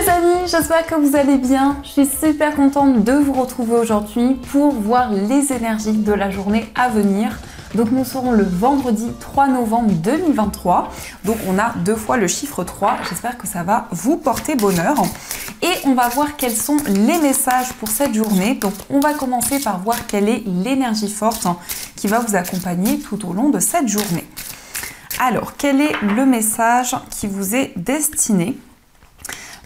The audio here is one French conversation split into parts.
les amis, j'espère que vous allez bien. Je suis super contente de vous retrouver aujourd'hui pour voir les énergies de la journée à venir. Donc nous serons le vendredi 3 novembre 2023. Donc on a 2 fois le chiffre 3. J'espère que ça va vous porter bonheur. Et on va voir quels sont les messages pour cette journée. Donc on va commencer par voir quelle est l'énergie forte qui va vous accompagner tout au long de cette journée. Alors, quel est le message qui vous est destiné ?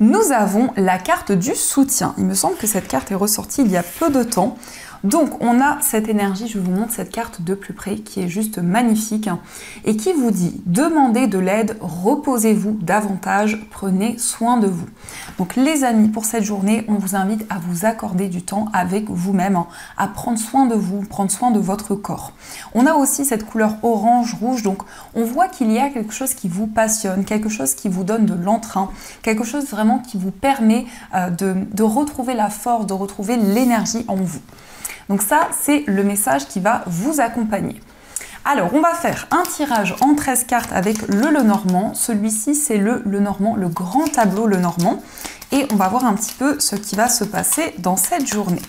Nous avons la carte du soutien. Il me semble que cette carte est ressortie il y a peu de temps. Donc, on a cette énergie, je vous montre cette carte de plus près, qui est juste magnifique et qui vous dit « Demandez de l'aide, reposez-vous davantage, prenez soin de vous ». Donc, les amis, pour cette journée, on vous invite à vous accorder du temps avec vous-même, à prendre soin de vous, prendre soin de votre corps. On a aussi cette couleur orange-rouge, donc on voit qu'il y a quelque chose qui vous passionne, quelque chose qui vous donne de l'entrain, quelque chose vraiment qui vous permet de retrouver la force, de retrouver l'énergie en vous. Donc ça, c'est le message qui va vous accompagner. Alors, on va faire un tirage en 13 cartes avec le Lenormand. Celui-ci, c'est le Lenormand, le grand tableau Lenormand. Et on va voir un petit peu ce qui va se passer dans cette journée.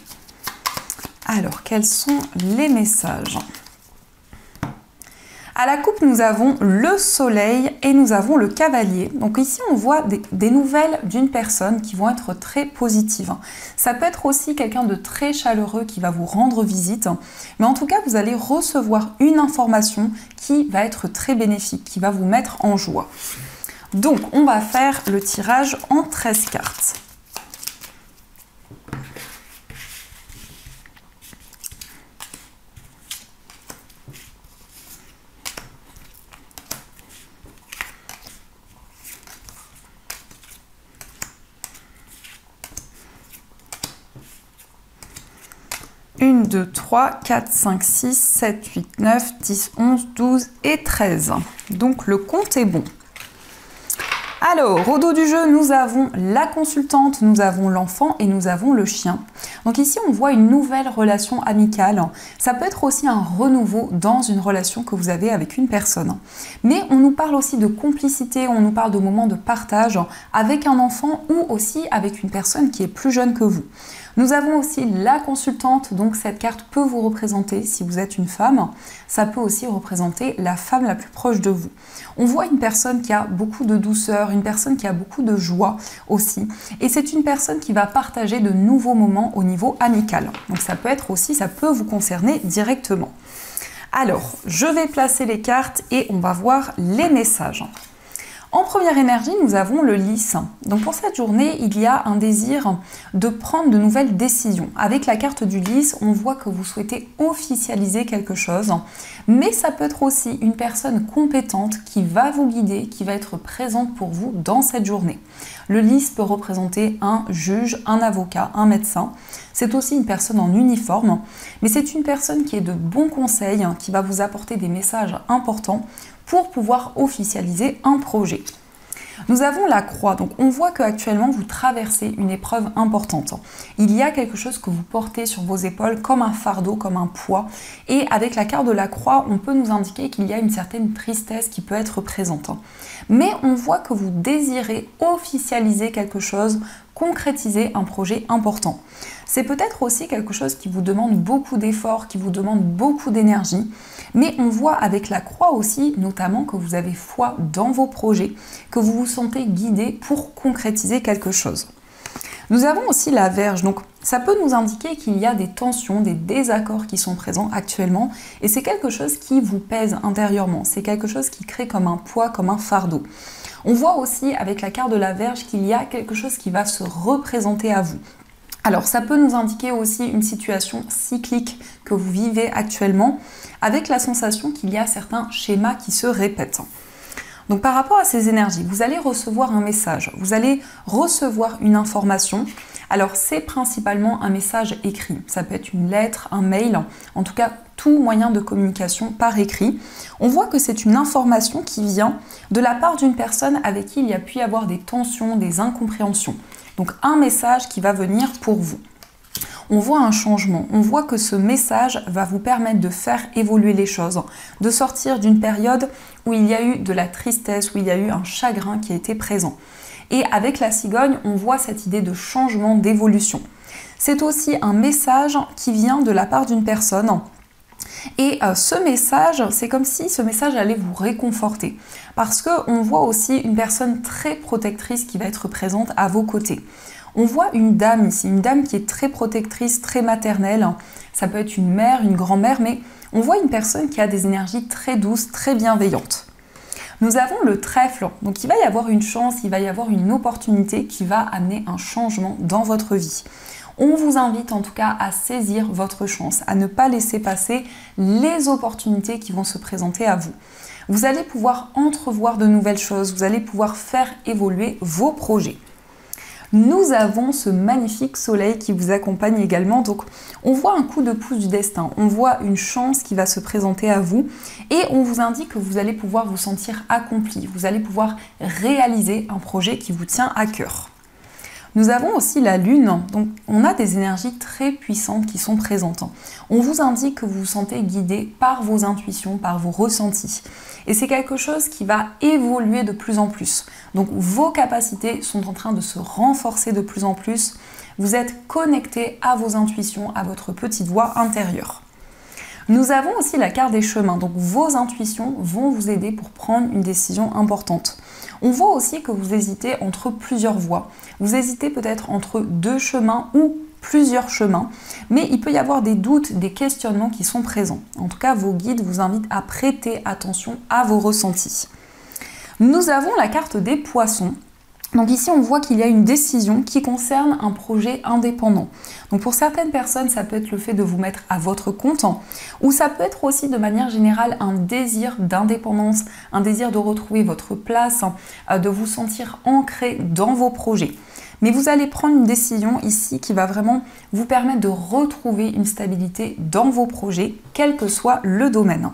Alors, quels sont les messages ? À la coupe, nous avons le soleil et nous avons le cavalier. Donc ici, on voit des nouvelles d'une personne qui vont être très positives. Ça peut être aussi quelqu'un de très chaleureux qui va vous rendre visite. Mais en tout cas, vous allez recevoir une information qui va être très bénéfique, qui va vous mettre en joie. Donc, on va faire le tirage en 13 cartes. Une, 2, 3, 4, 5, 6, 7, 8, 9, 10, 11, 12 et 13. Donc le compte est bon. Alors, au dos du jeu, nous avons la consultante, nous avons l'enfant et nous avons le chien. Donc ici, on voit une nouvelle relation amicale. Ça peut être aussi un renouveau dans une relation que vous avez avec une personne. Mais on nous parle aussi de complicité, on nous parle de moments de partage avec un enfant ou aussi avec une personne qui est plus jeune que vous. Nous avons aussi la consultante, donc cette carte peut vous représenter si vous êtes une femme. Ça peut aussi représenter la femme la plus proche de vous. On voit une personne qui a beaucoup de douceur, une personne qui a beaucoup de joie aussi. Et c'est une personne qui va partager de nouveaux moments au niveau amical. Donc ça peut être aussi, ça peut vous concerner directement. Alors, je vais placer les cartes et on va voir les messages. En première énergie, nous avons le lys. Donc pour cette journée, il y a un désir de prendre de nouvelles décisions. Avec la carte du lys, on voit que vous souhaitez officialiser quelque chose. Mais ça peut être aussi une personne compétente qui va vous guider, qui va être présente pour vous dans cette journée. Le lys peut représenter un juge, un avocat, un médecin. C'est aussi une personne en uniforme. Mais c'est une personne qui est de bons conseils, qui va vous apporter des messages importants pour pouvoir officialiser un projet. Nous avons la croix, donc on voit qu'actuellement vous traversez une épreuve importante. Il y a quelque chose que vous portez sur vos épaules comme un fardeau, comme un poids. Et avec la carte de la croix, on peut nous indiquer qu'il y a une certaine tristesse qui peut être présente. Mais on voit que vous désirez officialiser quelque chose, concrétiser un projet important. C'est peut-être aussi quelque chose qui vous demande beaucoup d'efforts, qui vous demande beaucoup d'énergie. Mais on voit avec la croix aussi, notamment, que vous avez foi dans vos projets, que vous vous sentez guidé pour concrétiser quelque chose. Nous avons aussi la Vierge, donc ça peut nous indiquer qu'il y a des tensions, des désaccords qui sont présents actuellement et c'est quelque chose qui vous pèse intérieurement, c'est quelque chose qui crée comme un poids, comme un fardeau. On voit aussi avec la carte de la Vierge qu'il y a quelque chose qui va se représenter à vous. Alors ça peut nous indiquer aussi une situation cyclique que vous vivez actuellement avec la sensation qu'il y a certains schémas qui se répètent. Donc par rapport à ces énergies, vous allez recevoir un message, vous allez recevoir une information. Alors c'est principalement un message écrit, ça peut être une lettre, un mail, en tout cas tout moyen de communication par écrit. On voit que c'est une information qui vient de la part d'une personne avec qui il y a pu y avoir des tensions, des incompréhensions. Donc un message qui va venir pour vous. On voit un changement, on voit que ce message va vous permettre de faire évoluer les choses, de sortir d'une période où il y a eu de la tristesse, où il y a eu un chagrin qui a été présent. Et avec la cigogne, on voit cette idée de changement, d'évolution. C'est aussi un message qui vient de la part d'une personne. Et ce message, c'est comme si ce message allait vous réconforter. Parce qu'on voit aussi une personne très protectrice qui va être présente à vos côtés. On voit une dame ici, une dame qui est très protectrice, très maternelle. Ça peut être une mère, une grand-mère, mais on voit une personne qui a des énergies très douces, très bienveillantes. Nous avons le trèfle, donc il va y avoir une chance, il va y avoir une opportunité qui va amener un changement dans votre vie. On vous invite en tout cas à saisir votre chance, à ne pas laisser passer les opportunités qui vont se présenter à vous. Vous allez pouvoir entrevoir de nouvelles choses, vous allez pouvoir faire évoluer vos projets. Nous avons ce magnifique soleil qui vous accompagne également, donc on voit un coup de pouce du destin, on voit une chance qui va se présenter à vous et on vous indique que vous allez pouvoir vous sentir accompli, vous allez pouvoir réaliser un projet qui vous tient à cœur. Nous avons aussi la lune, donc on a des énergies très puissantes qui sont présentes. On vous indique que vous vous sentez guidé par vos intuitions, par vos ressentis. Et c'est quelque chose qui va évoluer de plus en plus. Donc vos capacités sont en train de se renforcer de plus en plus. Vous êtes connecté à vos intuitions, à votre petite voix intérieure. Nous avons aussi la carte des chemins, donc vos intuitions vont vous aider pour prendre une décision importante. On voit aussi que vous hésitez entre plusieurs voies. Vous hésitez peut-être entre deux chemins ou plusieurs chemins, mais il peut y avoir des doutes, des questionnements qui sont présents. En tout cas, vos guides vous invitent à prêter attention à vos ressentis. Nous avons la carte des poissons. Donc ici, on voit qu'il y a une décision qui concerne un projet indépendant. Donc pour certaines personnes, ça peut être le fait de vous mettre à votre compte, ou ça peut être aussi de manière générale un désir d'indépendance, un désir de retrouver votre place, de vous sentir ancré dans vos projets. Mais vous allez prendre une décision ici qui va vraiment vous permettre de retrouver une stabilité dans vos projets, quel que soit le domaine.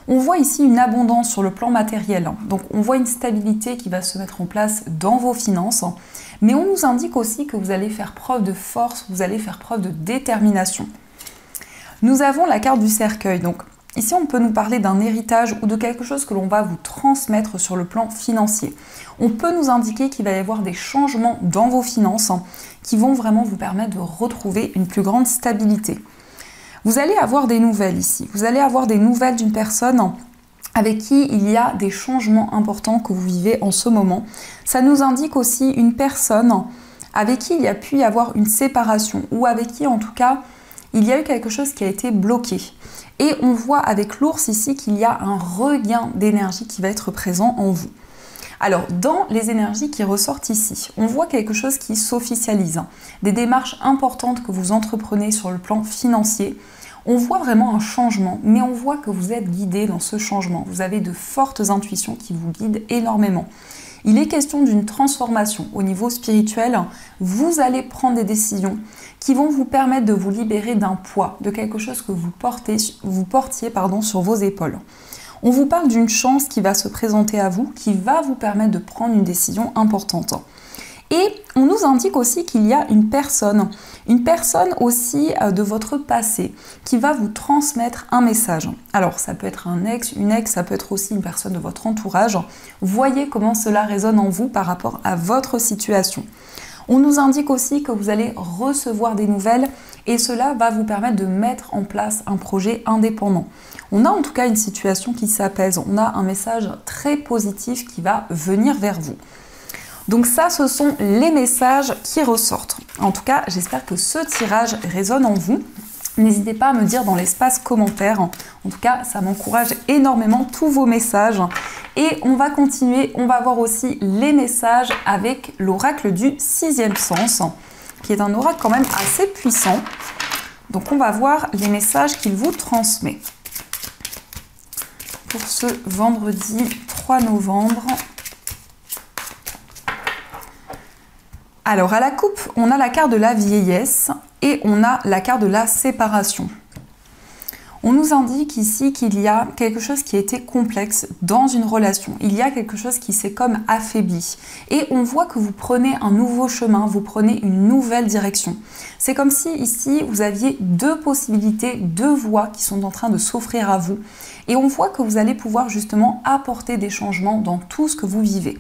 On voit ici une abondance sur le plan matériel, donc on voit une stabilité qui va se mettre en place dans vos finances, mais on nous indique aussi que vous allez faire preuve de force, vous allez faire preuve de détermination. Nous avons la carte du cercueil, donc ici on peut nous parler d'un héritage ou de quelque chose que l'on va vous transmettre sur le plan financier. On peut nous indiquer qu'il va y avoir des changements dans vos finances qui vont vraiment vous permettre de retrouver une plus grande stabilité. Vous allez avoir des nouvelles ici. Vous allez avoir des nouvelles d'une personne avec qui il y a des changements importants que vous vivez en ce moment. Ça nous indique aussi une personne avec qui il y a pu y avoir une séparation ou avec qui en tout cas il y a eu quelque chose qui a été bloqué. Et on voit avec l'ours ici qu'il y a un regain d'énergie qui va être présent en vous. Alors, dans les énergies qui ressortent ici, on voit quelque chose qui s'officialise, des démarches importantes que vous entreprenez sur le plan financier. On voit vraiment un changement, mais on voit que vous êtes guidé dans ce changement. Vous avez de fortes intuitions qui vous guident énormément. Il est question d'une transformation au niveau spirituel. Vous allez prendre des décisions qui vont vous permettre de vous libérer d'un poids, de quelque chose que vous portiez sur vos épaules. On vous parle d'une chance qui va se présenter à vous, qui va vous permettre de prendre une décision importante. Et on nous indique aussi qu'il y a une personne aussi de votre passé qui va vous transmettre un message. Alors ça peut être un ex, une ex, ça peut être aussi une personne de votre entourage. Voyez comment cela résonne en vous par rapport à votre situation. On nous indique aussi que vous allez recevoir des nouvelles et cela va vous permettre de mettre en place un projet indépendant. On a en tout cas une situation qui s'apaise, on a un message très positif qui va venir vers vous. Donc ça, ce sont les messages qui ressortent. En tout cas, j'espère que ce tirage résonne en vous. N'hésitez pas à me dire dans l'espace commentaire. En tout cas, ça m'encourage énormément tous vos messages. Et on va continuer, on va voir aussi les messages avec l'oracle du 6e sens, qui est un oracle quand même assez puissant. Donc on va voir les messages qu'il vous transmet. Pour ce vendredi 3 novembre. Alors à la coupe, on a la carte de la vieillesse et on a la carte de la séparation. On nous indique ici qu'il y a quelque chose qui a été complexe dans une relation. Il y a quelque chose qui s'est comme affaibli. Et on voit que vous prenez un nouveau chemin, vous prenez une nouvelle direction. C'est comme si ici, vous aviez deux possibilités, deux voies qui sont en train de s'offrir à vous. Et on voit que vous allez pouvoir justement apporter des changements dans tout ce que vous vivez.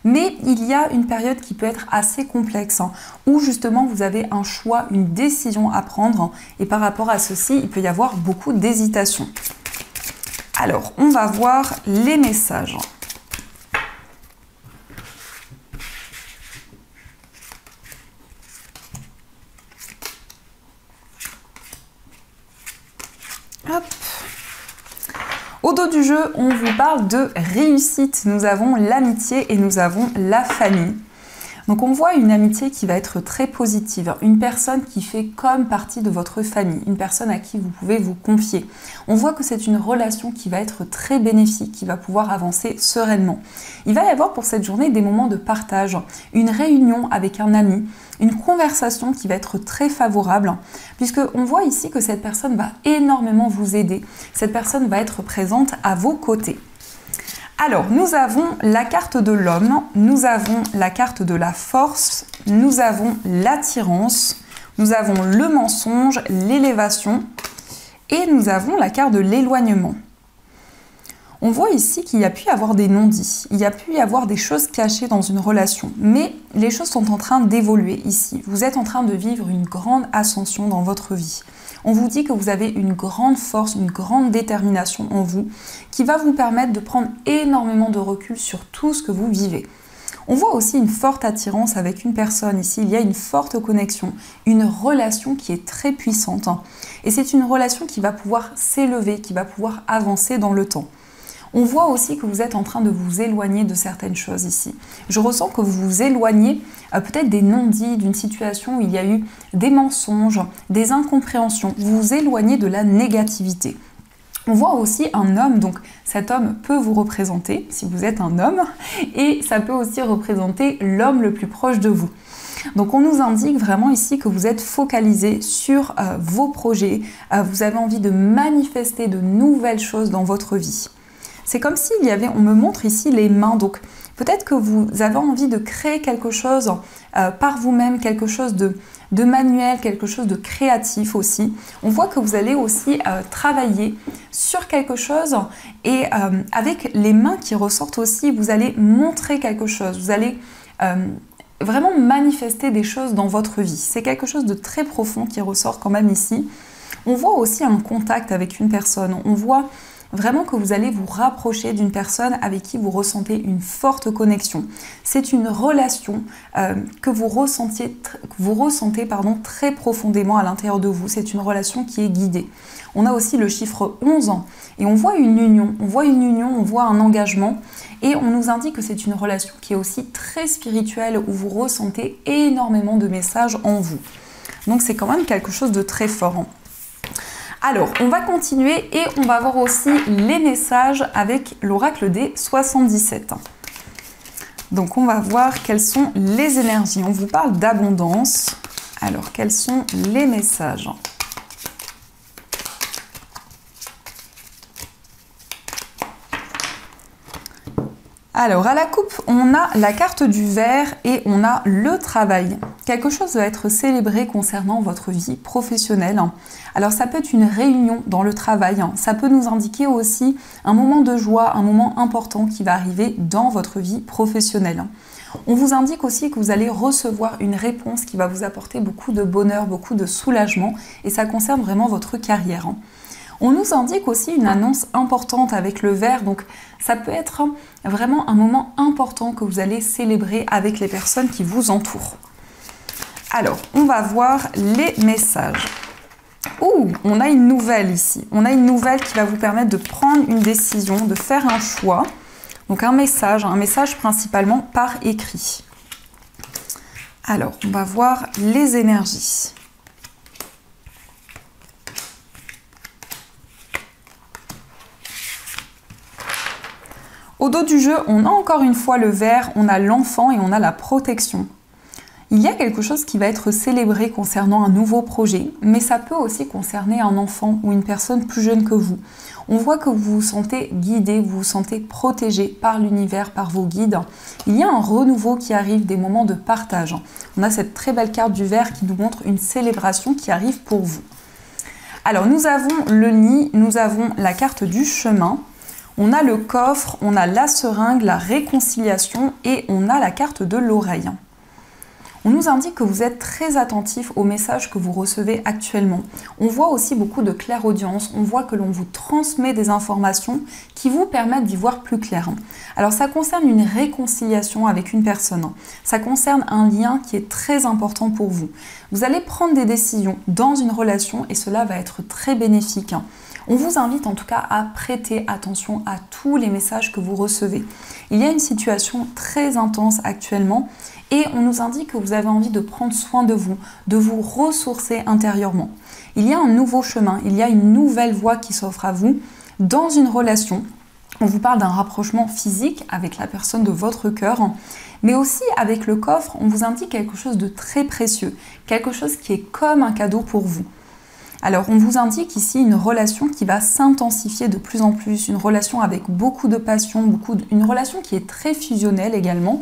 Mais il y a une période qui peut être assez complexe, où justement vous avez un choix, une décision à prendre, et par rapport à ceci, il peut y avoir beaucoup d'hésitation. Alors, on va voir les messages. Hop. Au dos du jeu, on vous parle de réussite. Nous avons l'amitié et nous avons la famille. Donc on voit une amitié qui va être très positive, une personne qui fait comme partie de votre famille, une personne à qui vous pouvez vous confier. On voit que c'est une relation qui va être très bénéfique, qui va pouvoir avancer sereinement. Il va y avoir pour cette journée des moments de partage, une réunion avec un ami, une conversation qui va être très favorable, puisque on voit ici que cette personne va énormément vous aider. Cette personne va être présente à vos côtés. Alors, nous avons la carte de l'homme, nous avons la carte de la force, nous avons l'attirance, nous avons le mensonge, l'élévation et nous avons la carte de l'éloignement. On voit ici qu'il y a pu y avoir des non-dits, il y a pu y avoir des choses cachées dans une relation, mais les choses sont en train d'évoluer ici. Vous êtes en train de vivre une grande ascension dans votre vie. On vous dit que vous avez une grande force, une grande détermination en vous qui va vous permettre de prendre énormément de recul sur tout ce que vous vivez. On voit aussi une forte attirance avec une personne ici, il y a une forte connexion, une relation qui est très puissante. Et c'est une relation qui va pouvoir s'élever, qui va pouvoir avancer dans le temps. On voit aussi que vous êtes en train de vous éloigner de certaines choses ici. Je ressens que vous vous éloignez peut-être des non-dits, d'une situation où il y a eu des mensonges, des incompréhensions. Vous vous éloignez de la négativité. On voit aussi un homme, donc cet homme peut vous représenter si vous êtes un homme, et ça peut aussi représenter l'homme le plus proche de vous. Donc on nous indique vraiment ici que vous êtes focalisé sur vos projets, vous avez envie de manifester de nouvelles choses dans votre vie. C'est comme s'il y avait, on me montre ici les mains, donc peut-être que vous avez envie de créer quelque chose par vous-même, quelque chose de manuel, quelque chose de créatif aussi. On voit que vous allez aussi travailler sur quelque chose et avec les mains qui ressortent aussi, vous allez montrer quelque chose, vous allez vraiment manifester des choses dans votre vie. C'est quelque chose de très profond qui ressort quand même ici. On voit aussi un contact avec une personne, on voit vraiment que vous allez vous rapprocher d'une personne avec qui vous ressentez une forte connexion. C'est une relation que vous ressentez très profondément à l'intérieur de vous. C'est une relation qui est guidée. On a aussi le chiffre 11 et on voit une union. On voit un engagement et on nous indique que c'est une relation qui est aussi très spirituelle où vous ressentez énormément de messages en vous. Donc c'est quand même quelque chose de très fort. Alors, on va continuer et on va voir aussi les messages avec l'oracle des 77. Donc, on va voir quelles sont les énergies. On vous parle d'abondance. Alors, quels sont les messages ? Alors, à la coupe, on a la carte du verre et on a le travail. Quelque chose va être célébré concernant votre vie professionnelle. Alors, ça peut être une réunion dans le travail. Ça peut nous indiquer aussi un moment de joie, un moment important qui va arriver dans votre vie professionnelle. On vous indique aussi que vous allez recevoir une réponse qui va vous apporter beaucoup de bonheur, beaucoup de soulagement et ça concerne vraiment votre carrière. On nous indique aussi une annonce importante avec le verre, donc ça peut être vraiment un moment important que vous allez célébrer avec les personnes qui vous entourent. Alors, on va voir les messages. Ouh, on a une nouvelle ici. On a une nouvelle qui va vous permettre de prendre une décision, de faire un choix. Donc un message principalement par écrit. Alors, on va voir les énergies. Au dos du jeu, on a encore une fois le verre, on a l'enfant et on a la protection. Il y a quelque chose qui va être célébré concernant un nouveau projet, mais ça peut aussi concerner un enfant ou une personne plus jeune que vous. On voit que vous vous sentez guidé, vous vous sentez protégé par l'univers, par vos guides. Il y a un renouveau qui arrive, des moments de partage. On a cette très belle carte du verre qui nous montre une célébration qui arrive pour vous. Alors nous avons le nid, nous avons la carte du chemin. On a le coffre, on a la seringue, la réconciliation et on a la carte de l'oreille. On nous indique que vous êtes très attentif aux messages que vous recevez actuellement. On voit aussi beaucoup de clairaudience, on voit que l'on vous transmet des informations qui vous permettent d'y voir plus clair. Alors ça concerne une réconciliation avec une personne, ça concerne un lien qui est très important pour vous. Vous allez prendre des décisions dans une relation et cela va être très bénéfique. On vous invite en tout cas à prêter attention à tous les messages que vous recevez. Il y a une situation très intense actuellement et on nous indique que vous avez envie de prendre soin de vous ressourcer intérieurement. Il y a un nouveau chemin, il y a une nouvelle voie qui s'offre à vous dans une relation. On vous parle d'un rapprochement physique avec la personne de votre cœur, mais aussi avec le coffre, on vous indique quelque chose de très précieux, quelque chose qui est comme un cadeau pour vous. Alors, on vous indique ici une relation qui va s'intensifier de plus en plus, une relation avec beaucoup de passion, une relation qui est très fusionnelle également.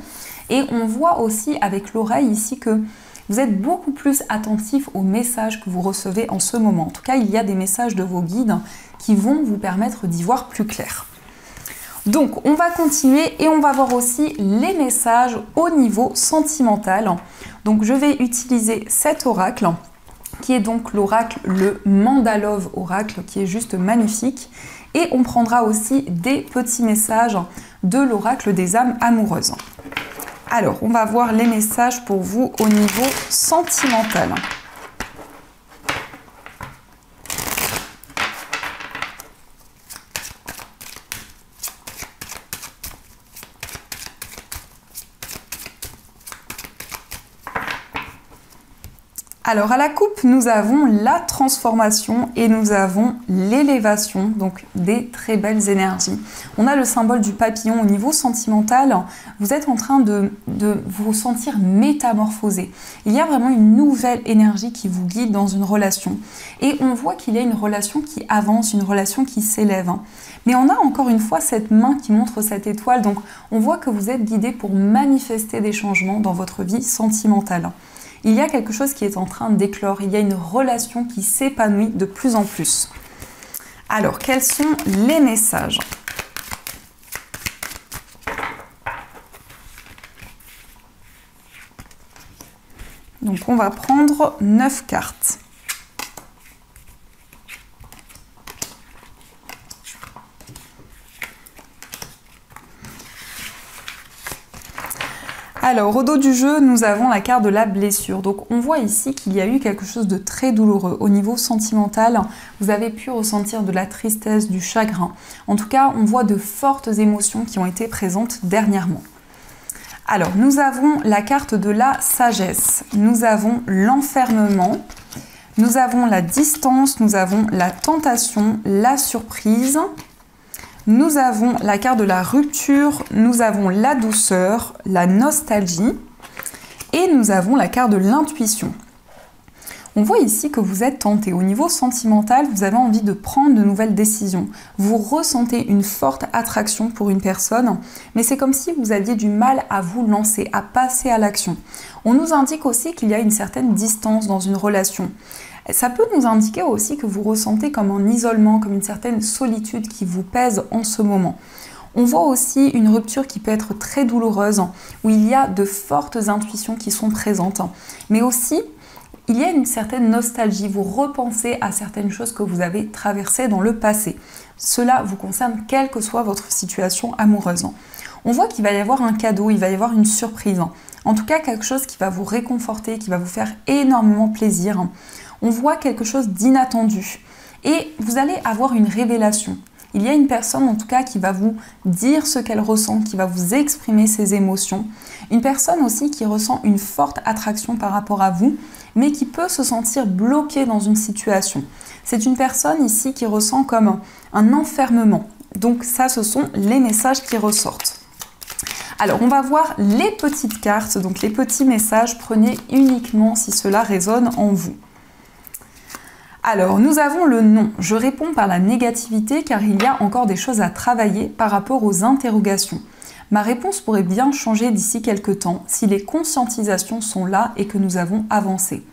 Et on voit aussi avec l'oreille ici que vous êtes beaucoup plus attentif aux messages que vous recevez en ce moment. En tout cas, il y a des messages de vos guides qui vont vous permettre d'y voir plus clair. Donc, on va continuer et on va voir aussi les messages au niveau sentimental. Donc, je vais utiliser cet oracle qui est donc l'oracle, le Mandalove oracle, qui est juste magnifique. Et on prendra aussi des petits messages de l'oracle des âmes amoureuses. Alors, on va voir les messages pour vous au niveau sentimental. Alors à la coupe, nous avons la transformation et nous avons l'élévation, donc des très belles énergies. On a le symbole du papillon au niveau sentimental. Vous êtes en train de vous sentir métamorphosé. Il y a vraiment une nouvelle énergie qui vous guide dans une relation. Et on voit qu'il y a une relation qui avance, une relation qui s'élève. Mais on a encore une fois cette main qui montre cette étoile. Donc on voit que vous êtes guidé pour manifester des changements dans votre vie sentimentale. Il y a quelque chose qui est en train d'éclore, il y a une relation qui s'épanouit de plus en plus. Alors, quels sont les messages ? Donc, on va prendre 9 cartes. Alors, au dos du jeu, nous avons la carte de la blessure. Donc, on voit ici qu'il y a eu quelque chose de très douloureux. Au niveau sentimental, vous avez pu ressentir de la tristesse, du chagrin. En tout cas, on voit de fortes émotions qui ont été présentes dernièrement. Alors, nous avons la carte de la sagesse. Nous avons l'enfermement. Nous avons la distance. Nous avons la tentation, la surprise. Nous avons la carte de la rupture, nous avons la douceur, la nostalgie et nous avons la carte de l'intuition. On voit ici que vous êtes tenté. Au niveau sentimental, vous avez envie de prendre de nouvelles décisions. Vous ressentez une forte attraction pour une personne, mais c'est comme si vous aviez du mal à vous lancer, à passer à l'action. On nous indique aussi qu'il y a une certaine distance dans une relation. Ça peut nous indiquer aussi que vous ressentez comme un isolement, comme une certaine solitude qui vous pèse en ce moment. On voit aussi une rupture qui peut être très douloureuse, où il y a de fortes intuitions qui sont présentes. Mais aussi, il y a une certaine nostalgie, vous repensez à certaines choses que vous avez traversées dans le passé. Cela vous concerne quelle que soit votre situation amoureuse. On voit qu'il va y avoir un cadeau, il va y avoir une surprise. En tout cas, quelque chose qui va vous réconforter, qui va vous faire énormément plaisir. On voit quelque chose d'inattendu et vous allez avoir une révélation. Il y a une personne en tout cas qui va vous dire ce qu'elle ressent, qui va vous exprimer ses émotions. Une personne aussi qui ressent une forte attraction par rapport à vous, mais qui peut se sentir bloquée dans une situation. C'est une personne ici qui ressent comme un enfermement. Donc ça, ce sont les messages qui ressortent. Alors, on va voir les petites cartes, donc les petits messages. Prenez uniquement si cela résonne en vous. Alors, nous avons le non. Je réponds par la négativité car il y a encore des choses à travailler par rapport aux interrogations. Ma réponse pourrait bien changer d'ici quelques temps si les conscientisations sont là et que nous avons avancé.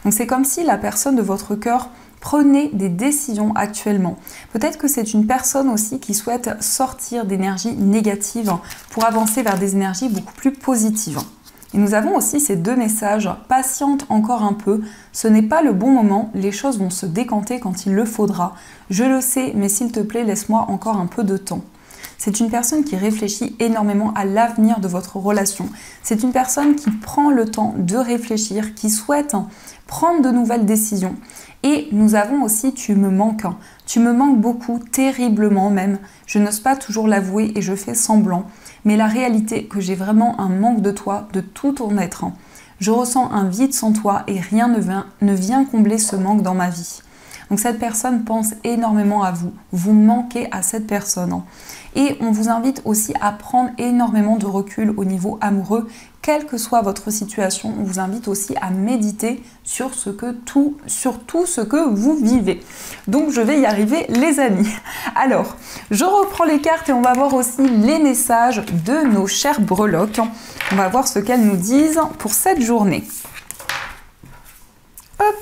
Donc c'est comme si la personne de votre cœur Prenez des décisions actuellement. Peut-être que c'est une personne aussi qui souhaite sortir d'énergie négative pour avancer vers des énergies beaucoup plus positives. Et nous avons aussi ces deux messages. Patiente encore un peu, ce n'est pas le bon moment, les choses vont se décanter quand il le faudra. Je le sais, mais s'il te plaît, laisse-moi encore un peu de temps. C'est une personne qui réfléchit énormément à l'avenir de votre relation. C'est une personne qui prend le temps de réfléchir, qui souhaite prendre de nouvelles décisions. Et nous avons aussi tu me manques. Tu me manques beaucoup, terriblement même. Je n'ose pas toujours l'avouer et je fais semblant. Mais la réalité que j'ai vraiment un manque de toi, de tout ton être. Je ressens un vide sans toi et rien ne vient combler ce manque dans ma vie. Donc cette personne pense énormément à vous. Vous manquez à cette personne. Et on vous invite aussi à prendre énormément de recul au niveau amoureux, quelle que soit votre situation. On vous invite aussi à méditer sur tout ce que vous vivez. Donc je vais y arriver les amis. Alors, je reprends les cartes et on va voir aussi les messages de nos chères breloques. On va voir ce qu'elles nous disent pour cette journée. Hop!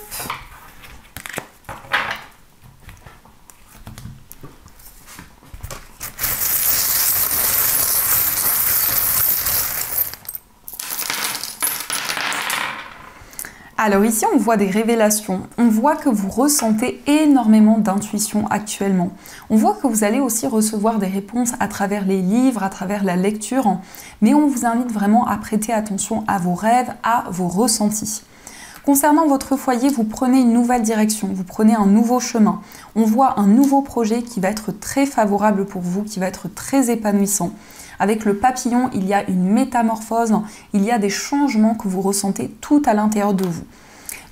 Alors ici, on voit des révélations. On voit que vous ressentez énormément d'intuition actuellement. On voit que vous allez aussi recevoir des réponses à travers les livres, à travers la lecture. Mais on vous invite vraiment à prêter attention à vos rêves, à vos ressentis. Concernant votre foyer, vous prenez une nouvelle direction, vous prenez un nouveau chemin. On voit un nouveau projet qui va être très favorable pour vous, qui va être très épanouissant. Avec le papillon, il y a une métamorphose, il y a des changements que vous ressentez tout à l'intérieur de vous.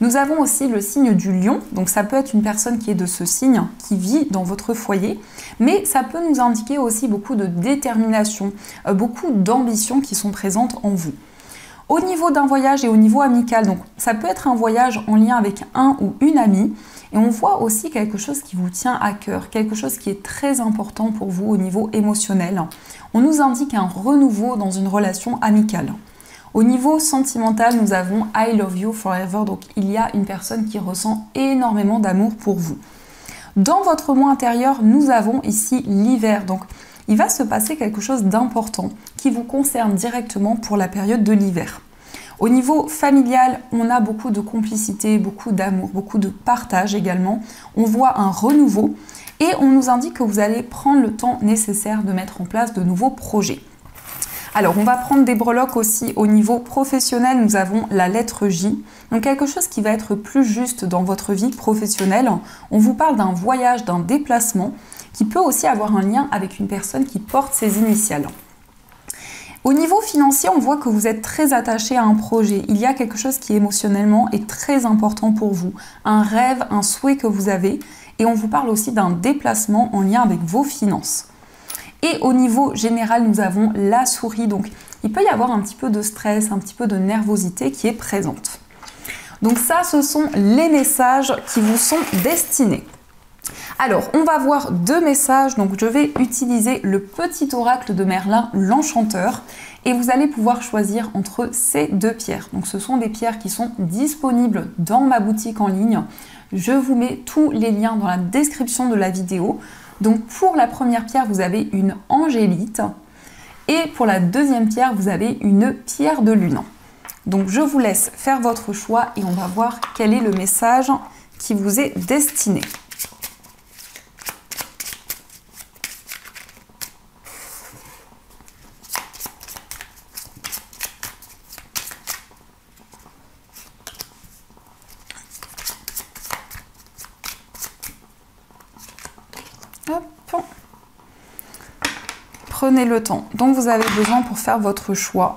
Nous avons aussi le signe du lion, donc ça peut être une personne qui est de ce signe, qui vit dans votre foyer, mais ça peut nous indiquer aussi beaucoup de détermination, beaucoup d'ambition qui sont présentes en vous. Au niveau d'un voyage et au niveau amical, donc ça peut être un voyage en lien avec un ou une amie, et on voit aussi quelque chose qui vous tient à cœur, quelque chose qui est très important pour vous au niveau émotionnel. On nous indique un renouveau dans une relation amicale. Au niveau sentimental, nous avons I love you forever, donc il y a une personne qui ressent énormément d'amour pour vous. Dans votre moi intérieur, nous avons ici l'hiver, donc il va se passer quelque chose d'important qui vous concerne directement pour la période de l'hiver. Au niveau familial, on a beaucoup de complicité, beaucoup d'amour, beaucoup de partage également. On voit un renouveau et on nous indique que vous allez prendre le temps nécessaire de mettre en place de nouveaux projets. Alors, on va prendre des breloques aussi au niveau professionnel. Nous avons la lettre J. Donc, quelque chose qui va être plus juste dans votre vie professionnelle. On vous parle d'un voyage, d'un déplacement qui peut aussi avoir un lien avec une personne qui porte ses initiales. Au niveau financier, on voit que vous êtes très attaché à un projet. Il y a quelque chose qui émotionnellement est très important pour vous. Un rêve, un souhait que vous avez. Et on vous parle aussi d'un déplacement en lien avec vos finances. Et au niveau général, nous avons la souris. Donc, il peut y avoir un petit peu de stress, un petit peu de nervosité qui est présente. Donc ça, ce sont les messages qui vous sont destinés. Alors, on va voir deux messages. Donc, je vais utiliser le petit oracle de Merlin, l'enchanteur. Et vous allez pouvoir choisir entre ces deux pierres. Donc, ce sont des pierres qui sont disponibles dans ma boutique en ligne. Je vous mets tous les liens dans la description de la vidéo. Donc, pour la première pierre, vous avez une angélite. Et pour la deuxième pierre, vous avez une pierre de lune. Donc, je vous laisse faire votre choix et on va voir quel est le message qui vous est destiné. Hop. Prenez le temps dont vous avez besoin pour faire votre choix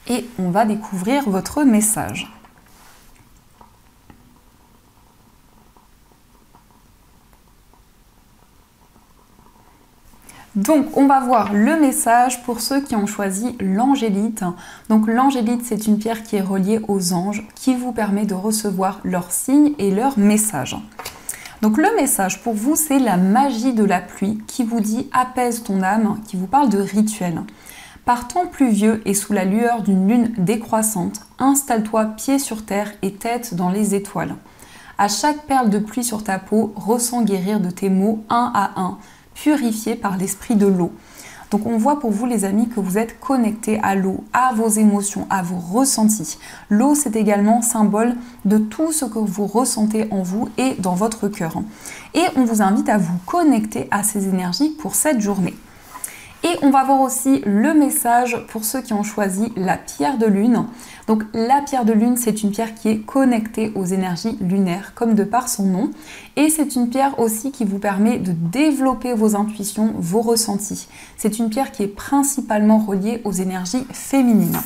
et on va découvrir votre message. Donc, on va voir le message pour ceux qui ont choisi l'angélite. Donc, l'angélite, c'est une pierre qui est reliée aux anges, qui vous permet de recevoir leurs signes et leurs messages. Donc, le message pour vous, c'est la magie de la pluie qui vous dit « apaise ton âme », qui vous parle de rituel. Par temps pluvieux et sous la lueur d'une lune décroissante, installe-toi pied sur terre et tête dans les étoiles. À chaque perle de pluie sur ta peau, ressens guérir de tes maux un à un, purifiés par l'esprit de l'eau. Donc on voit pour vous les amis que vous êtes connectés à l'eau, à vos émotions, à vos ressentis. L'eau c'est également symbole de tout ce que vous ressentez en vous et dans votre cœur. Et on vous invite à vous connecter à ces énergies pour cette journée. Et on va voir aussi le message pour ceux qui ont choisi la pierre de lune. Donc la pierre de lune, c'est une pierre qui est connectée aux énergies lunaires, comme de par son nom. Et c'est une pierre aussi qui vous permet de développer vos intuitions, vos ressentis. C'est une pierre qui est principalement reliée aux énergies féminines.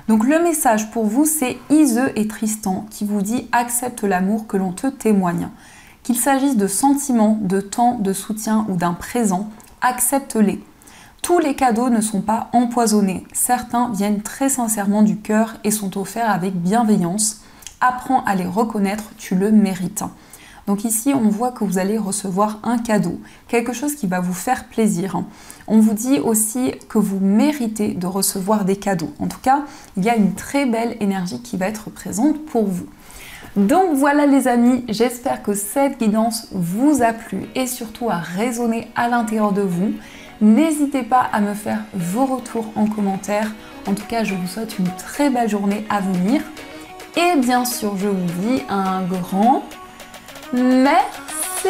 Donc le message pour vous, c'est Iseu et Tristan qui vous dit « Accepte l'amour que l'on te témoigne ». Qu'il s'agisse de sentiments, de temps, de soutien ou d'un présent, accepte-les. Tous les cadeaux ne sont pas empoisonnés. Certains viennent très sincèrement du cœur et sont offerts avec bienveillance. Apprends à les reconnaître, tu le mérites. Donc ici, on voit que vous allez recevoir un cadeau, quelque chose qui va vous faire plaisir. On vous dit aussi que vous méritez de recevoir des cadeaux. En tout cas, il y a une très belle énergie qui va être présente pour vous. Donc voilà les amis, j'espère que cette guidance vous a plu et surtout a résonné à l'intérieur de vous. N'hésitez pas à me faire vos retours en commentaire. En tout cas, je vous souhaite une très belle journée à venir. Et bien sûr, je vous dis un grand merci.